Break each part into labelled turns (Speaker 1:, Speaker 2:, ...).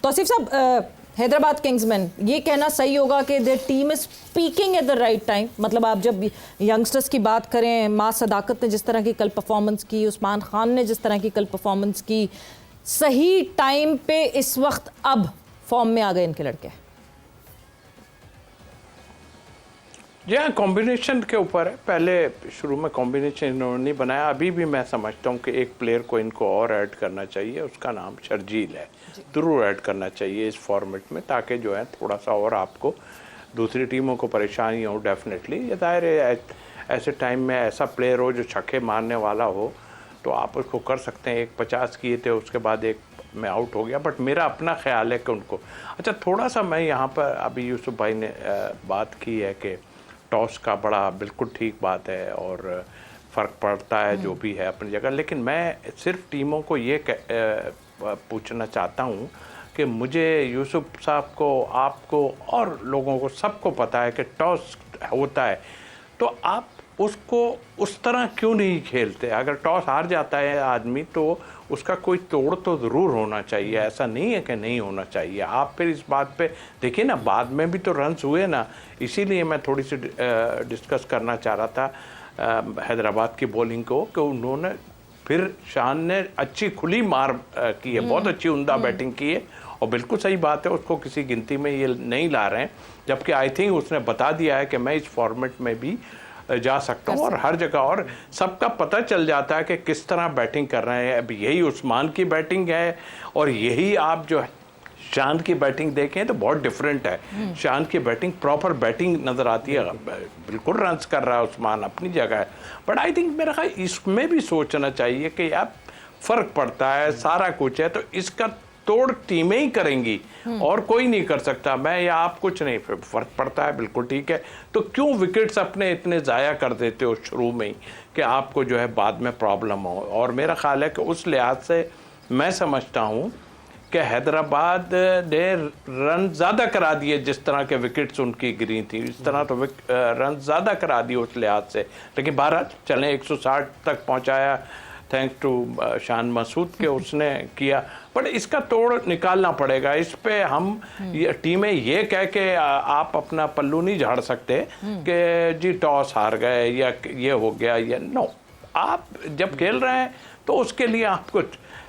Speaker 1: तौसीफ साहब, हैदराबाद किंग्समैन, ये कहना सही होगा कि their team is peeking at the right time? मतलब आप जब यंगस्टर्स की बात करें, मां सदाकत ने जिस तरह की कल परफॉर्मेंस की, उस्मान खान ने जिस तरह की कल परफॉर्मेंस की, सही टाइम पे इस वक्त अब फॉर्म में आ गए इनके लड़के?
Speaker 2: जी हाँ, कॉम्बिनेशन के ऊपर है। पहले शुरू में कॉम्बिनेशन इन्होंने नहीं बनाया। अभी भी मैं समझता हूँ कि एक प्लेयर को इनको और ऐड करना चाहिए, उसका नाम शर्जील है। ज़रूर ऐड करना चाहिए इस फॉर्मेट में, ताकि जो है थोड़ा सा और आपको दूसरी टीमों को परेशानी हो। डेफिनेटली ये जाहिर है, ऐसे टाइम में ऐसा प्लेयर हो जो छक्के मारने वाला हो, तो आप उसको कर सकते हैं। एक 50 किए थे, उसके बाद एक में आउट हो गया। बट मेरा अपना ख्याल है कि उनको अच्छा थोड़ा सा, मैं यहाँ पर अभी यूसुफ भाई ने बात की है कि टॉस का बड़ा बिल्कुल ठीक बात है और फ़र्क पड़ता है जो भी है अपनी जगह। लेकिन मैं सिर्फ टीमों को ये पूछना चाहता हूँ कि मुझे, यूसुफ साहब को, आपको और लोगों को, सबको पता है कि टॉस होता है, तो आप उसको उस तरह क्यों नहीं खेलते? अगर टॉस हार जाता है आदमी तो उसका कोई तोड़ तो ज़रूर होना चाहिए। ऐसा नहीं है कि नहीं होना चाहिए। आप फिर इस बात पे देखिए ना, बाद में भी तो रन्स हुए ना। इसीलिए मैं थोड़ी सी डिस्कस करना चाह रहा था हैदराबाद की बॉलिंग को, कि उन्होंने फिर शान ने अच्छी खुली मार की है, बहुत अच्छी उम्दा बैटिंग की है। और बिल्कुल सही बात है, उसको किसी गिनती में ये नहीं ला रहे हैं, जबकि आई थिंक उसने बता दिया है कि मैं इस फॉर्मेट में भी जा सकता हूँ और हर जगह, और सबका पता चल जाता है कि किस तरह बैटिंग कर रहे हैं। अब यही उस्मान की बैटिंग है और यही आप जो है शान की बैटिंग देखें तो बहुत डिफरेंट है। शान की बैटिंग प्रॉपर बैटिंग नज़र आती है, बिल्कुल रन्स कर रहा है उस्मान, अपनी जगह है। बट आई थिंक मेरा ख्याल इसमें भी सोचना चाहिए कि यार फ़र्क पड़ता है, सारा कुछ है, तो इसका तोड़ टीमें ही करेंगी और कोई नहीं कर सकता। मैं या आप कुछ नहीं, फ़र्क पड़ता है, बिल्कुल ठीक है। तो क्यों विकेट्स अपने इतने ज़ाया कर देते हो शुरू में ही कि आपको जो है बाद में प्रॉब्लम हो? और मेरा ख्याल है कि उस लिहाज से मैं समझता हूँ कि हैदराबाद ने रन ज़्यादा करा दिए, जिस तरह के विकेट्स उनकी गिरी थी इस तरह तो रन ज़्यादा करा दिए उस लिहाज से। लेकिन 12 चलें 160 तक पहुँचाया, थैंक्स टू शान मसूद के उसने किया। बट इसका तोड़ निकालना पड़ेगा। इस पे हम ये टीमें ये कह के आप अपना पल्लू नहीं झाड़ सकते कि जी टॉस हार गए या ये हो गया या नो। आप जब खेल रहे हैं तो उसके लिए आपको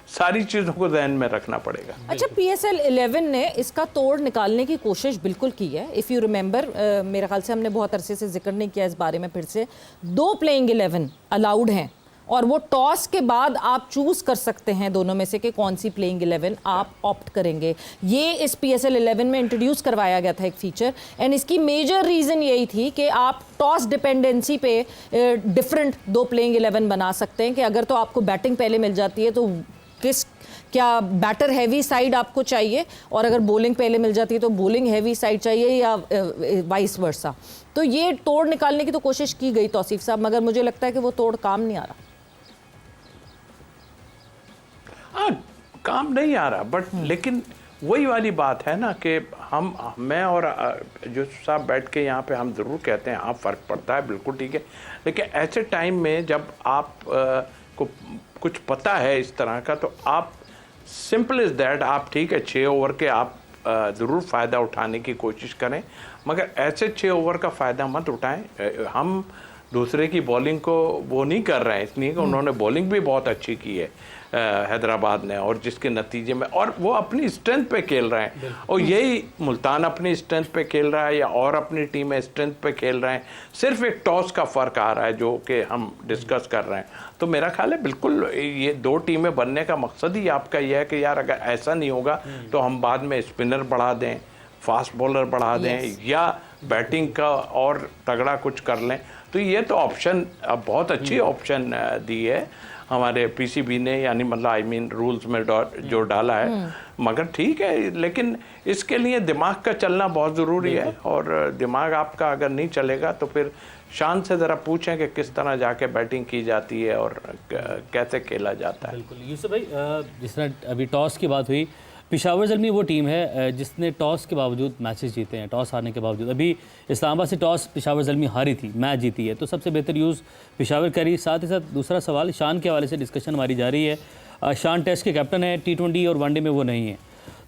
Speaker 2: सारी चीज़ों को ध्यान में रखना पड़ेगा।
Speaker 1: अच्छा, PSL 11 ने इसका तोड़ निकालने की कोशिश बिल्कुल की है। इफ़ यू रिमेंबर, मेरे ख्याल से हमने बहुत अरसे से जिक्र नहीं किया इस बारे में। फिर से 2 प्लेइंग 11 अलाउड हैं और वो टॉस के बाद आप चूज़ कर सकते हैं दोनों में से कि कौन सी प्लेइंग 11 आप ऑप्ट करेंगे। ये इस PSL 11 में इंट्रोड्यूस करवाया गया था एक फीचर, एंड इसकी मेजर रीज़न यही थी कि आप टॉस डिपेंडेंसी पे डिफरेंट 2 प्लेइंग 11 बना सकते हैं कि अगर तो आपको बैटिंग पहले मिल जाती है तो क्या बैटर हैवी साइड आपको चाहिए, और अगर बॉलिंग पहले मिल जाती है तो बॉलिंग हैवी साइड चाहिए, या वाइस वर्सा। तो ये तोड़ निकालने की तो कोशिश की गई तौसीफ साहब, मगर मुझे लगता है कि वो तोड़ काम नहीं आ रहा।
Speaker 2: काम नहीं आ रहा, बट लेकिन वही वाली बात है ना कि मैं और जो साहब बैठ के यहाँ पे हम ज़रूर कहते हैं हाँ फ़र्क पड़ता है, बिल्कुल ठीक है। लेकिन ऐसे टाइम में जब आप को कुछ पता है इस तरह का, तो आप सिंपल इज़ दैट, आप ठीक है 6 ओवर के आप ज़रूर फ़ायदा उठाने की कोशिश करें, मगर ऐसे 6 ओवर का फ़ायदा मत उठाएं। हम दूसरे की बॉलिंग को वो नहीं कर रहे हैं, इसलिए कि उन्होंने बॉलिंग भी बहुत अच्छी की है हैदराबाद ने, और जिसके नतीजे में, और वो अपनी स्ट्रेंथ पे खेल रहे हैं। और यही मुल्तान अपनी स्ट्रेंथ पे खेल रहा है या और अपनी टीमें स्ट्रेंथ पे खेल रहे हैं। सिर्फ एक टॉस का फ़र्क आ रहा है जो कि हम डिस्कस कर रहे हैं। तो मेरा ख्याल है बिल्कुल ये 2 टीमें बनने का मकसद ही आपका यह है कि यार अगर ऐसा नहीं होगा तो हम बाद में स्पिनर बढ़ा दें, फास्ट बॉलर बढ़ा दें, या बैटिंग का और तगड़ा कुछ कर लें। तो ये तो ऑप्शन बहुत अच्छी ऑप्शन दी है हमारे PCB ने, यानी मतलब आई मीन रूल्स में जो डाला है। मगर ठीक है, लेकिन इसके लिए दिमाग का चलना बहुत ज़रूरी है, और दिमाग आपका अगर नहीं चलेगा तो फिर शान से ज़रा पूछें कि किस तरह जाके बैटिंग की जाती है और कैसे खेला जाता है।
Speaker 3: बिल्कुल यूसुफ भाई, जिस तरह अभी टॉस की बात हुई, पेशावर ज़ल्मी वो टीम है जिसने टॉस के बावजूद मैचेस जीते हैं, टॉस हारने के बावजूद। अभी इस्लामाबाद से टॉस पेशावर ज़ल्मी हारी थी, मैच जीती है, तो सबसे बेहतर यूज़ पेशावर करी। साथ ही साथ दूसरा सवाल शान के हवाले से डिस्कशन हमारी जारी है। शान टेस्ट के कैप्टन है, T20 और वनडे में वो नहीं है।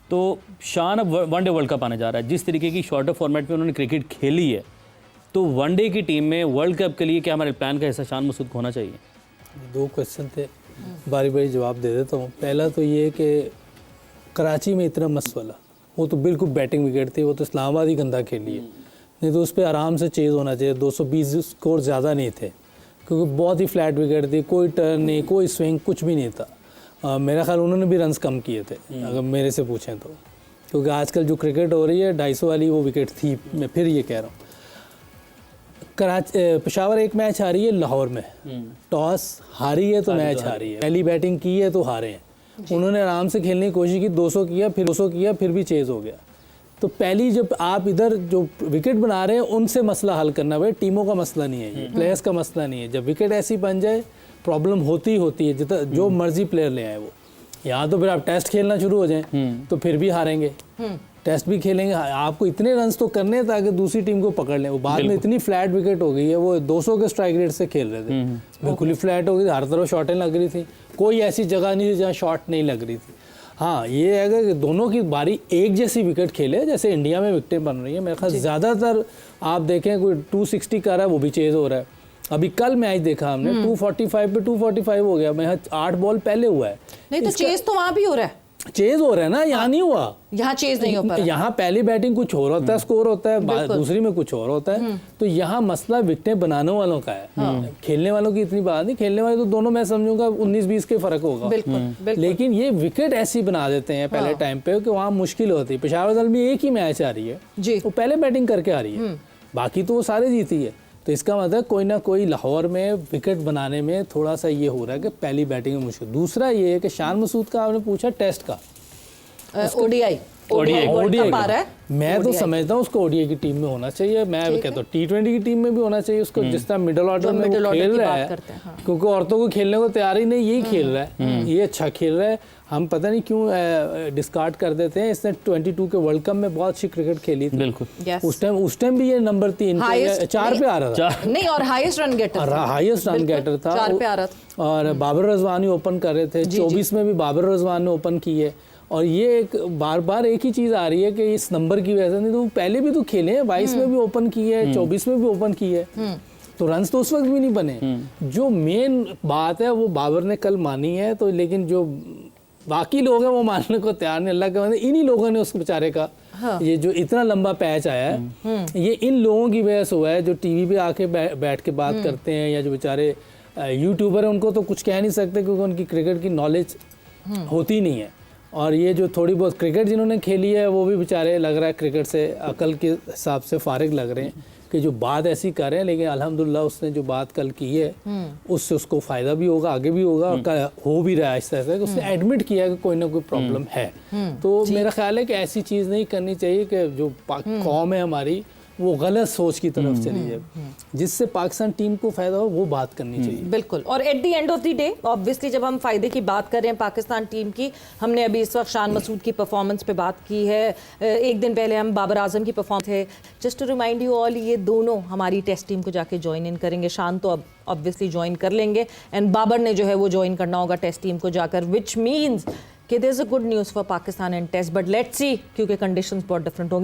Speaker 3: तो शान अब वनडे वर्ल्ड कप आने जा रहा है, जिस तरीके की शॉर्टर फॉर्मेट में उन्होंने क्रिकेट खेली है, तो वनडे की टीम में वर्ल्ड कप के लिए क्या हमारे प्लान का हिस्सा शान मसूद को होना चाहिए?
Speaker 4: 2 क्वेश्चन थे, बारी बारी जवाब दे देता हूँ। पहला तो ये कि कराची में इतना मस्त वाला, वो तो बिल्कुल बैटिंग विकेट थी, वो तो इस्लामाबाद ही गंदा खेली है, नहीं तो उस पर आराम से चेज़ होना चाहिए। 220 स्कोर ज़्यादा नहीं थे, क्योंकि बहुत ही फ्लैट विकेट थी, कोई टर्न नहीं, कोई स्विंग, कुछ भी नहीं था। मेरा ख्याल उन्होंने भी रन्स कम किए थे अगर मेरे से पूछें तो, क्योंकि आजकल जो क्रिकेट हो रही है 250 वाली वो विकेट थी। मैं फिर ये कह रहा हूँ, पेशावर एक मैच हारी है लाहौर में, टॉस हारी है तो मैच हारी है, पहली बैटिंग की है तो हारे हैं। उन्होंने आराम से खेलने की कोशिश की, 200 किया, फिर भी चेज़ हो गया। तो पहली जब आप इधर जो विकेट बना रहे हैं उनसे मसला हल करना, भाई टीमों का मसला नहीं है, ये प्लेयर्स का मसला नहीं है। जब विकेट ऐसी बन जाए प्रॉब्लम होती है, जितना जो मर्जी प्लेयर ले आए वो। यहाँ तो फिर आप टेस्ट खेलना शुरू हो जाएं तो फिर भी हारेंगे, टेस्ट भी खेलेंगे। आपको इतने रन्स तो करने हैं ताकि दूसरी टीम को पकड़ लें। वो बाद में इतनी फ्लैट विकेट हो गई है, वो 200 के स्ट्राइक रेट से खेल रहे थे, बिल्कुल ही फ्लैट हो गई, हर तरफ शॉटें लग रही थी, कोई ऐसी जगह नहीं थी जहाँ शॉट नहीं लग रही थी। हाँ, ये है कि दोनों की बारी एक जैसी विकेट खेले, जैसे इंडिया में विकेटें बन रही है। मेरे ख्याल ज़्यादातर आप देखें कोई 260 कर रहा है, वो भी चेज़ हो रहा है। अभी कल मैच देखा हमने, 245 पे 245 हो गया, मैं 8 बॉल पहले हुआ है।
Speaker 1: नहीं तो चेज तो वहां भी हो रहा है,
Speaker 4: चेज हो रहा है ना, यहाँ नहीं हुआ,
Speaker 1: यहाँ चेज नहीं हो पा रहा।
Speaker 4: यहाँ पहली बैटिंग कुछ और होता है, स्कोर होता है, दूसरी में कुछ और होता है। तो यहाँ मसला विकेटें बनाने वालों का है, खेलने वालों की इतनी बात नहीं। खेलने वाले तो दोनों मैं समझूंगा 19-20 के फर्क होगा,
Speaker 1: बिल्कुल।
Speaker 4: लेकिन ये विकेट ऐसी बना देते हैं पहले टाइम पे कि वहाँ मुश्किल होती है। पेशावर ज़ल्मी एक ही मैच आ रही है
Speaker 1: जी,
Speaker 4: वो पहले बैटिंग करके आ रही है, बाकी तो वो सारे जीती है। तो इसका मतलब कोई ना कोई लाहौर में विकेट बनाने में थोड़ा सा ये हो रहा है कि पहली बैटिंग में मुश्किल। दूसरा ये है कि शान मसूद का आपने पूछा टेस्ट का,
Speaker 1: ओडीआई मैं
Speaker 4: तो समझता हूँ उसको ओडीआई की टीम में होना चाहिए। मैं कहता हूँ T20 की टीम में भी होना चाहिए उसको, जिस तरह मिडिल ऑर्डर में वो खेल रहा है, क्योंकि औरतों को खेलने को तैयार ही नहीं, यही खेल रहा है, ये अच्छा खेल रहा है। हम पता नहीं क्यों डिस्कार्ड कर देते हैं। इसने 22 के वर्ल्ड कप में बहुत अच्छी क्रिकेट खेली थी,
Speaker 3: बिल्कुल।
Speaker 4: उस टाइम भी ये नंबर 3 4 पे आ रहा था,
Speaker 1: नहीं, और हाईएस्ट रन गेटर
Speaker 4: था,
Speaker 1: 4 पे आ रहा था।
Speaker 4: और बाबर रज़वानी ओपन कर रहे थे, 24 में भी बाबर रज़वान ने ओपन की है। और ये एक बार बार एक ही चीज़ आ रही है कि इस नंबर की वजह से, नहीं तो पहले भी तो खेले हैं, 22 में भी ओपन की है, 24 में भी ओपन की है, तो रन्स तो उस वक्त भी नहीं बने। जो मेन बात है वो बाबर ने कल मानी है, तो लेकिन जो बाकी लोग हैं वो मानने को तैयार नहीं। अल्लाह के बंदे, इन्हीं लोगों ने उस बेचारे का ये जो इतना लंबा पैच आया है, ये इन लोगों की वजह से हुआ है जो टीवी पे आके बैठ के बात करते हैं, या जो बेचारे यूट्यूबर हैं उनको तो कुछ कह नहीं सकते क्योंकि उनकी क्रिकेट की नॉलेज होती नहीं है। और ये जो थोड़ी बहुत क्रिकेट जिन्होंने खेली है वो भी बेचारे लग रहा है क्रिकेट से अकल के हिसाब से फारिग लग रहे हैं कि जो बात ऐसी कर रहे हैं। लेकिन अल्हम्दुलिल्लाह उसने जो बात कल की है उससे उसको फ़ायदा भी होगा, आगे भी होगा, और हो भी रहा है इस तरह से कि उसने एडमिट किया कि कोई ना कोई प्रॉब्लम है। तो मेरा ख्याल है कि ऐसी चीज़ नहीं करनी चाहिए कि जो कौम है हमारी वो गलत सोच की तरफ चली जाए, जिससे पाकिस्तान टीम को फ़ायदा हो वो बात करनी चाहिए।
Speaker 1: बिल्कुल। और at the end of the day obviously जब हम फ़ायदे की बात कर रहे हैं पाकिस्तान टीम की, हमने अभी इस वक्त शान मसूद की परफॉर्मेंस पे बात की है, एक दिन पहले हम बाबर आजम की परफॉर्मेंस है। Just to remind you all, ये दोनों हमारी टेस्ट टीम को जाके ज्वाइन इन करेंगे। शान तो अब ऑब्वियसली ज्वाइन कर लेंगे, एंड बाबर ने जो है वो ज्वाइन करना होगा टेस्ट टीम को जाकर, विच मीन्स कि there is a good news for Pakistan and test, but let's see, क्योंकि कंडीशंस बहुत डिफरेंट होंगी।